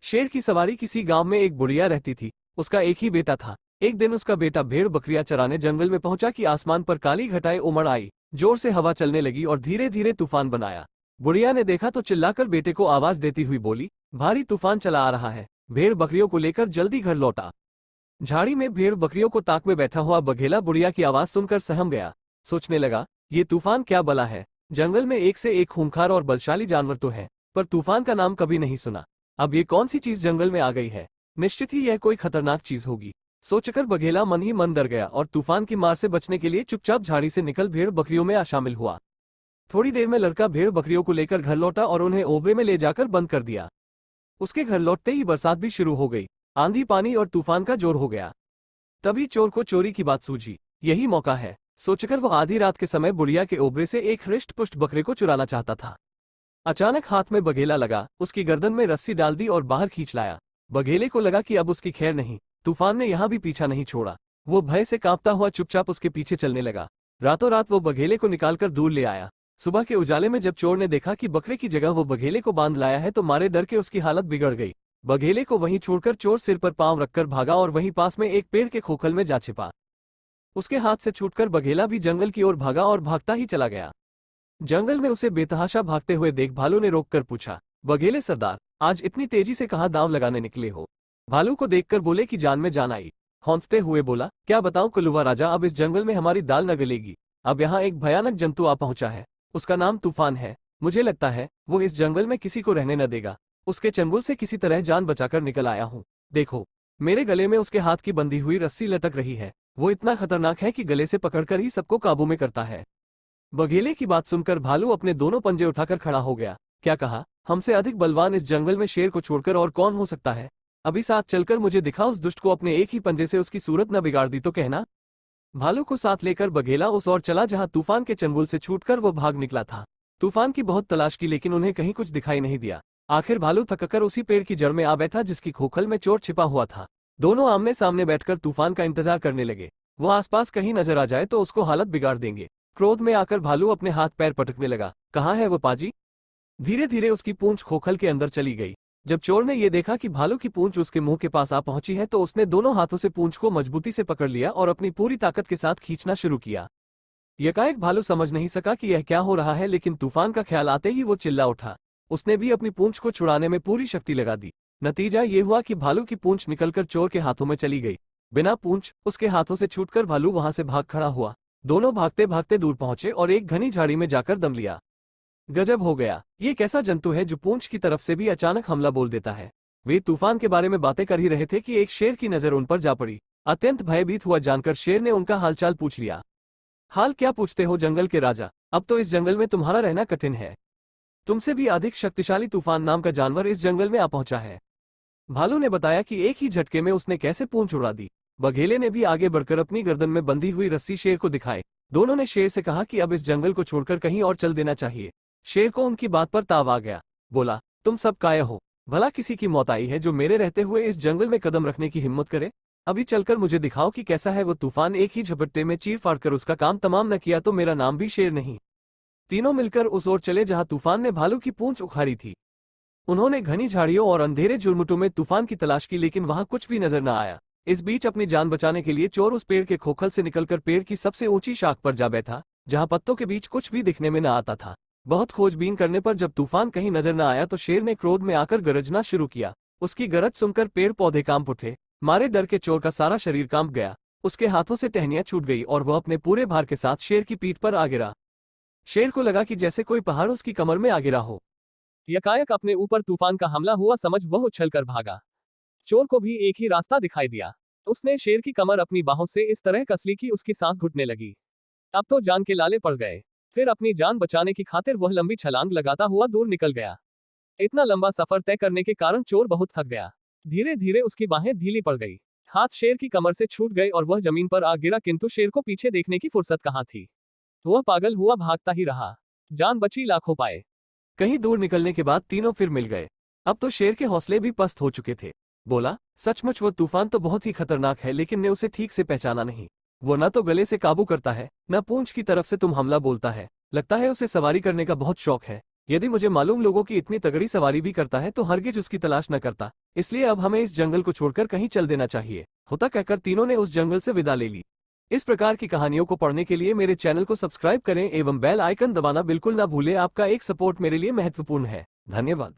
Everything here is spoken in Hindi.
शेर की सवारी। किसी गांव में एक बुढ़िया रहती थी। उसका एक ही बेटा था। एक दिन उसका बेटा भेड़ बकरियां चराने जंगल में पहुंचा कि आसमान पर काली घटाएं उमड़ आई, जोर से हवा चलने लगी और धीरे धीरे तूफान बनाया। बुढ़िया ने देखा तो चिल्लाकर बेटे को आवाज देती हुई बोली, भारी तूफान चला आ रहा है, भेड़ बकरियों को लेकर जल्दी घर लौटा। झाड़ी में भेड़ बकरियों को ताक में बैठा हुआ बघेला बुढ़िया की आवाज सुनकर सहम गया। सोचने लगा, ये तूफान क्या बला है। जंगल में एक से एक खूंखार और बलशाली जानवर तो है, पर तूफान का नाम कभी नहीं सुना। अब ये कौन सी चीज जंगल में आ गई है। निश्चित ही यह कोई खतरनाक चीज होगी। सोचकर बघेला मन ही मन डर गया और तूफान की मार से बचने के लिए चुपचाप झाड़ी से निकल भेड़ बकरियों में शामिल हुआ। थोड़ी देर में लड़का भेड़ बकरियों को लेकर घर लौटा और उन्हें ओबरे में ले जाकर बंद कर दिया। उसके घर लौटते ही बरसात भी शुरू हो गई। आंधी पानी और तूफान का जोर हो गया। तभी चोर को चोरी की बात सूझी। यही मौका है, सोचकर वह आधी रात के समय बुढ़िया के ओबरे से एक हृष्ट पुष्ट बकरे को चुराना चाहता था। अचानक हाथ में बघेला लगा, उसकी गर्दन में रस्सी डाल दी और बाहर खींच लाया। बघेले को लगा कि अब उसकी खैर नहीं। तूफान ने यहां भी पीछा नहीं छोड़ा। वो भय से कांपता हुआ चुपचाप उसके पीछे चलने लगा। रातों रात वो बघेले को निकालकर दूर ले आया। सुबह के उजाले में जब चोर ने देखा कि बकरे की जगह वो बघेले को बांध लाया है तो मारे डर के उसकी हालत बिगड़ गई। बघेले को वहीं छोड़कर चोर सिर पर पांव रखकर भागा और वहीं पास में एक पेड़ के खोखल में जा छिपा। उसके हाथ से छूटकर बघेला भी जंगल की ओर भागा और भागता ही चला गया। जंगल में उसे बेतहाशा भागते हुए देख भालू ने रोककर पूछा, बघेले सरदार, आज इतनी तेजी से कहाँ दांव लगाने निकले हो। भालू को देखकर बोले कि जान में जान आई। हौंकते हुए बोला, क्या बताऊं कलुआ राजा, अब इस जंगल में हमारी दाल न गलेगी। अब यहाँ एक भयानक जंतु आ पहुंचा है। उसका नाम तूफान है। मुझे लगता है वो इस जंगल में किसी को रहने न देगा। उसके चंगुल से किसी तरह जान बचाकर निकल आया हूँ। देखो, मेरे गले में उसके हाथ की बंधी हुई रस्सी लटक रही है। वो इतना खतरनाक है कि गले से पकड़कर ही सबको काबू में करता है। बघेले की बात सुनकर भालू अपने दोनों पंजे उठाकर खड़ा हो गया। क्या कहा, हमसे अधिक बलवान इस जंगल में शेर को छोड़कर और कौन हो सकता है। अभी साथ चलकर मुझे दिखा उस दुष्ट को, अपने एक ही पंजे से उसकी सूरत न बिगाड़ दी तो कहना। भालू को साथ लेकर बघेला उस ओर चला जहां तूफान के चंगुल से छूटकर वो भाग निकला था। तूफान की बहुत तलाश की लेकिन उन्हें कहीं कुछ दिखाई नहीं दिया। आखिर भालू थककर उसी पेड़ की जड़ में आ बैठा जिसकी खोखल में चोर छिपा हुआ था। दोनों आमने सामने बैठकर तूफान का इंतजार करने लगे। वो आसपास कहीं नजर आ जाए तो उसको हालत बिगाड़ देंगे। क्रोध में आकर भालू अपने हाथ पैर पटकने लगा। कहाँ है वो पाजी। धीरे धीरे उसकी पूंछ खोखल के अंदर चली गई। जब चोर ने ये देखा कि भालू की पूंछ उसके मुंह के पास आ पहुंची है तो उसने दोनों हाथों से पूंछ को मजबूती से पकड़ लिया और अपनी पूरी ताकत के साथ खींचना शुरू किया। यकाएक भालू समझ नहीं सका कि यह क्या हो रहा है, लेकिन तूफान का ख्याल आते ही वो चिल्ला उठा। उसने भी अपनी पूंछ को छुड़ाने में पूरी शक्ति लगा दी। नतीजा ये हुआ कि भालू की पूंछ निकलकर चोर के हाथों में चली गई। बिना पूंछ उसके हाथों से छूटकर भालू वहां से भाग खड़ा हुआ। दोनों भागते भागते दूर पहुंचे और एक घनी झाड़ी में जाकर दम लिया। गजब हो गया, ये कैसा जंतु है जो पूंछ की तरफ से भी अचानक हमला बोल देता है। वे तूफान के बारे में बातें कर ही रहे थे कि एक शेर की नजर उन पर जा पड़ी। अत्यंत भयभीत हुआ जानकर शेर ने उनका हालचाल पूछ लिया। हाल क्या पूछते हो जंगल के राजा, अब तो इस जंगल में तुम्हारा रहना कठिन है। तुमसे भी अधिक शक्तिशाली तूफान नाम का जानवर इस जंगल में आ पहुंचा है। भालू ने बताया कि एक ही झटके में उसने कैसे पूंछ उड़ा दी। बघेले ने भी आगे बढ़कर अपनी गर्दन में बंधी हुई रस्सी शेर को दिखाई। दोनों ने शेर से कहा कि अब इस जंगल को छोड़कर कहीं और चल देना चाहिए। शेर को उनकी बात पर ताव आ गया। बोला, तुम सब काया हो, भला किसी की मौत आई है जो मेरे रहते हुए इस जंगल में कदम रखने की हिम्मत करे। अभी चलकर मुझे दिखाओ कि कैसा है वो तूफान। एक ही झपट्टे में चीर फाड़ कर उसका काम तमाम न किया तो मेरा नाम भी शेर नहीं। तीनों मिलकर उस ओर चले जहां तूफान ने भालू की पूंछ उखाड़ी थी। उन्होंने घनी झाड़ियों और अंधेरे झुरमुटों में तूफान की तलाश की लेकिन वहां कुछ भी नजर न आया। इस बीच अपनी जान बचाने के लिए चोर उस पेड़ के खोखल से निकलकर पेड़ की सबसे ऊंची शाख पर जा बैठा जहां पत्तों के बीच कुछ भी दिखने में न आता था। बहुत खोजबीन करने पर जब तूफान कहीं नजर न आया तो शेर ने क्रोध में आकर गरजना शुरू किया। उसकी गरज सुनकर पेड़ पौधे कांप उठे। मारे डर के चोर का सारा शरीर कांप गया। उसके हाथों से टहनियां छूट गई और वह अपने पूरे भार के साथ शेर की पीठ पर आ गिरा। शेर को लगा कि जैसे कोई पहाड़ उसकी कमर में आ गिरा हो। यकायक अपने ऊपर तूफान का हमला हुआ समझ वह उछलकर भागा। चोर को भी एक ही रास्ता दिखाई दिया। उसने शेर की कमर अपनी बाहों से इस तरह कस ली कि उसकी सांस घुटने लगी। अब तो जान के लाले पड़ गए। फिर अपनी जान बचाने की खातिर वह लंबी छलांग लगाता हुआ दूर निकल गया। इतना लंबा सफर तय करने के कारण चोर बहुत थक गया। धीरे धीरे उसकी बाहें ढीली पड़ गई। हाथ शेर की कमर से छूट गए और वह जमीन पर आ गिरा, किंतु शेर को पीछे देखने की फुर्सत कहाँ थी। वह पागल हुआ भागता ही रहा। जान बची लाखों पाए। कहीं दूर निकलने के बाद तीनों फिर मिल गए। अब तो शेर के हौसले भी पस्त हो चुके थे। बोला, सचमुच वो तूफान तो बहुत ही खतरनाक है, लेकिन ने उसे ठीक से पहचाना नहीं। वो न तो गले से काबू करता है, न पूंछ की तरफ से तुम हमला बोलता है। लगता है उसे सवारी करने का बहुत शौक है। यदि मुझे मालूम लोगों की इतनी तगड़ी सवारी भी करता है तो हरगिज उसकी तलाश न करता, इसलिए अब हमें इस जंगल को छोड़कर कहीं चल देना चाहिए। होता कहकर तीनों ने उस जंगल से विदा ले ली। इस प्रकार की कहानियों को पढ़ने के लिए मेरे चैनल को सब्सक्राइब करें एवं बेल आइकन दबाना बिल्कुल ना भूलें। आपका एक सपोर्ट मेरे लिए महत्वपूर्ण है। धन्यवाद।